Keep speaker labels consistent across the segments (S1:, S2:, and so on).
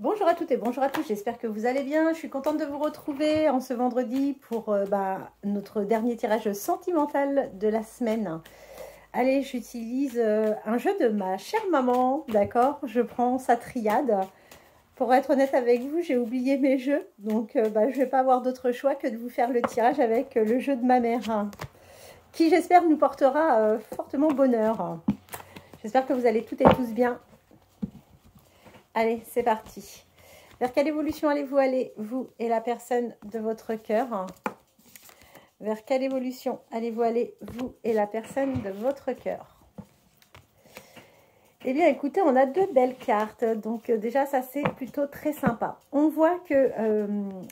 S1: Bonjour à toutes et bonjour à tous, j'espère que vous allez bien. Je suis contente de vous retrouver en ce vendredi pour notre dernier tirage sentimental de la semaine. Allez, j'utilise un jeu de ma chère maman, d'accord? Je prends sa triade. Pour être honnête avec vous, j'ai oublié mes jeux, donc je ne vais pas avoir d'autre choix que de vous faire le tirage avec le jeu de ma mère, qui j'espère nous portera fortement bonheur. J'espère que vous allez toutes et tous bien. Allez, c'est parti. Vers quelle évolution allez-vous aller, vous et la personne de votre cœur? Vers quelle évolution allez-vous aller, vous et la personne de votre cœur? Eh bien, écoutez, on a deux belles cartes. Donc, déjà, ça, c'est plutôt très sympa. On voit que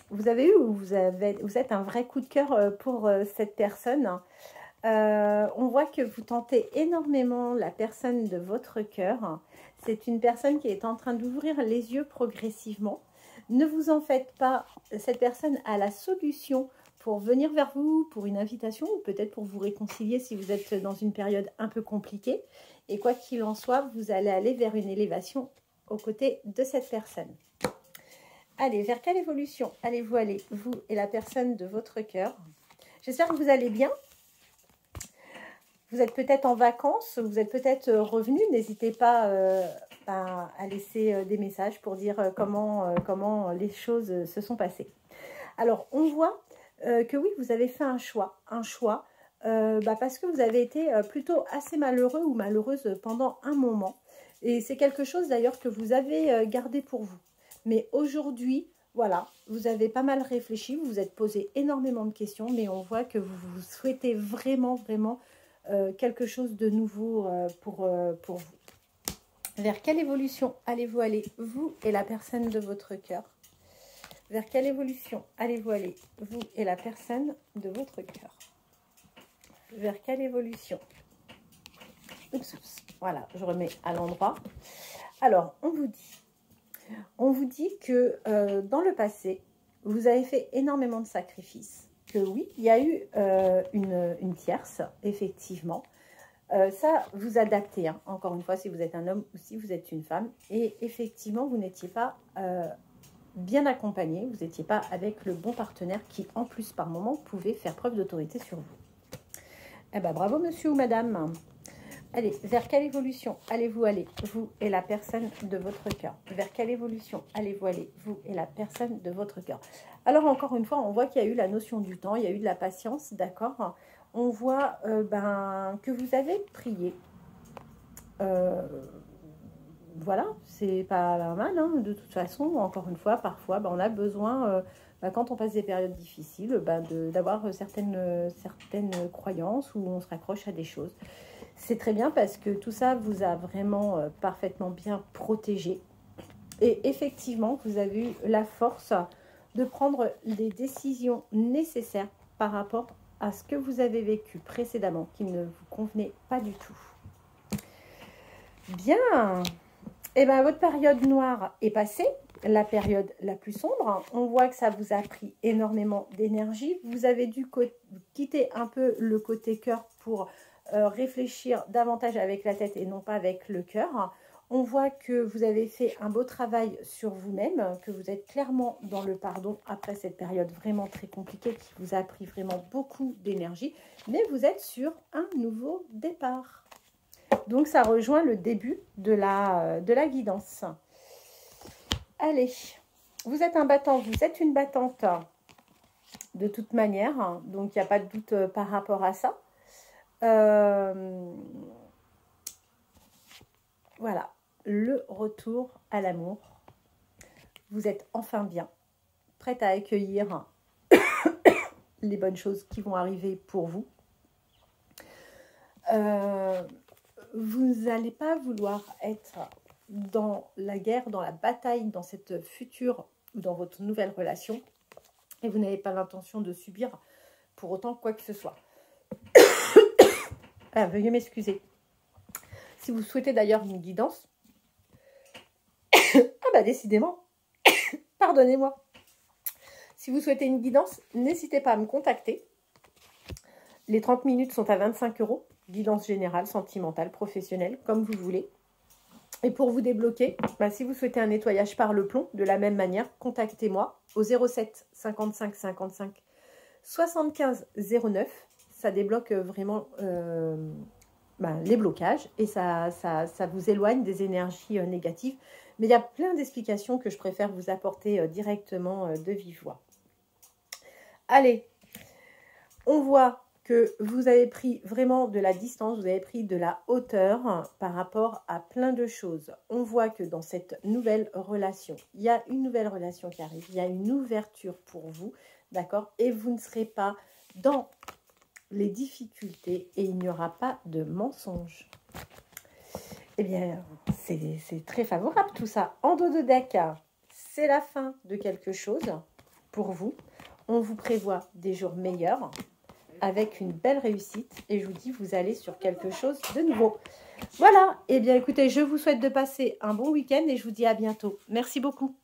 S1: vous avez eu ou vous êtes un vrai coup de cœur pour cette personne. On voit que vous tentez énormément la personne de votre cœur. C'est une personne qui est en train d'ouvrir les yeux progressivement. Ne vous en faites pas, cette personne a la solution pour venir vers vous, pour une invitation ou peut-être pour vous réconcilier si vous êtes dans une période un peu compliquée. Et quoi qu'il en soit, vous allez aller vers une élévation aux côtés de cette personne. Allez, vers quelle évolution allez-vous aller, vous et la personne de votre cœur? J'espère que vous allez bien. Vous êtes peut-être en vacances, vous êtes peut-être revenu. N'hésitez pas à laisser des messages pour dire comment les choses se sont passées. Alors, on voit que oui, vous avez fait un choix parce que vous avez été plutôt assez malheureux ou malheureuse pendant un moment. Et c'est quelque chose d'ailleurs que vous avez gardé pour vous. Mais aujourd'hui, voilà, vous avez pas mal réfléchi, vous vous êtes posé énormément de questions, mais on voit que vous souhaitez vraiment quelque chose de nouveau pour vous. Vers quelle évolution allez-vous aller, vous et la personne de votre cœur? Vers quelle évolution allez-vous aller, vous et la personne de votre cœur? Vers quelle évolution? Oups, voilà, je remets à l'endroit. Alors, on vous dit que dans le passé, vous avez fait énormément de sacrifices. Que oui, il y a eu une tierce, effectivement. Ça, vous adaptez, hein, encore une fois, si vous êtes un homme ou si vous êtes une femme. Et effectivement, vous n'étiez pas bien accompagné, vous n'étiez pas avec le bon partenaire qui, en plus, par moment, pouvait faire preuve d'autorité sur vous. Eh bien, bravo, monsieur ou madame. Allez, vers quelle évolution allez-vous aller, vous et la personne de votre cœur? Vers quelle évolution allez-vous aller, vous et la personne de votre cœur? Alors, encore une fois, on voit qu'il y a eu la notion du temps, il y a eu de la patience, d'accord? On voit que vous avez prié. Voilà, c'est pas mal, hein, de toute façon. Encore une fois, parfois, on a besoin, quand on passe des périodes difficiles, d'avoir certaines croyances où on se raccroche à des choses. C'est très bien parce que tout ça vous a vraiment parfaitement bien protégé. Et effectivement, vous avez eu la force de prendre les décisions nécessaires par rapport à ce que vous avez vécu précédemment, qui ne vous convenait pas du tout. Bien. Et bien, votre période noire est passée, la période la plus sombre. On voit que ça vous a pris énormément d'énergie. Vous avez dû quitter un peu le côté cœur pour réfléchir davantage avec la tête et non pas avec le cœur. On voit que vous avez fait un beau travail sur vous-même, que vous êtes clairement dans le pardon après cette période vraiment très compliquée qui vous a pris vraiment beaucoup d'énergie. Mais vous êtes sur un nouveau départ. Donc, ça rejoint le début de la guidance. Allez, vous êtes un battant, vous êtes une battante de toute manière. Donc, il n'y a pas de doute par rapport à ça. Voilà, le retour à l'amour. Vous êtes enfin bien, prête à accueillir les bonnes choses qui vont arriver pour vous. Vous n'allez pas vouloir être dans la guerre, dans la bataille, dans cette future ou dans votre nouvelle relation. Et vous n'avez pas l'intention de subir pour autant quoi que ce soit. Veuillez m'excuser. Si vous souhaitez d'ailleurs une guidance, décidément, pardonnez-moi. Si vous souhaitez une guidance, n'hésitez pas à me contacter. Les 30 minutes sont à 25 €. Guidance générale, sentimentale, professionnelle, comme vous voulez. Et pour vous débloquer, bah, si vous souhaitez un nettoyage par le plomb, de la même manière, contactez-moi au 07 55 55 75 09. Ça débloque vraiment les blocages et ça vous éloigne des énergies négatives. Mais il y a plein d'explications que je préfère vous apporter directement de vive voix. Allez, on voit que vous avez pris vraiment de la distance, vous avez pris de la hauteur par rapport à plein de choses. On voit que dans cette nouvelle relation, il y a une nouvelle relation qui arrive, il y a une ouverture pour vous, d'accord? Et vous ne serez pas dans les difficultés et il n'y aura pas de mensonges. Eh bien, c'est très favorable tout ça. En dos de deck, c'est la fin de quelque chose pour vous. On vous prévoit des jours meilleurs avec une belle réussite et je vous dis, vous allez sur quelque chose de nouveau. Voilà, eh bien écoutez, je vous souhaite de passer un bon week-end et je vous dis à bientôt. Merci beaucoup.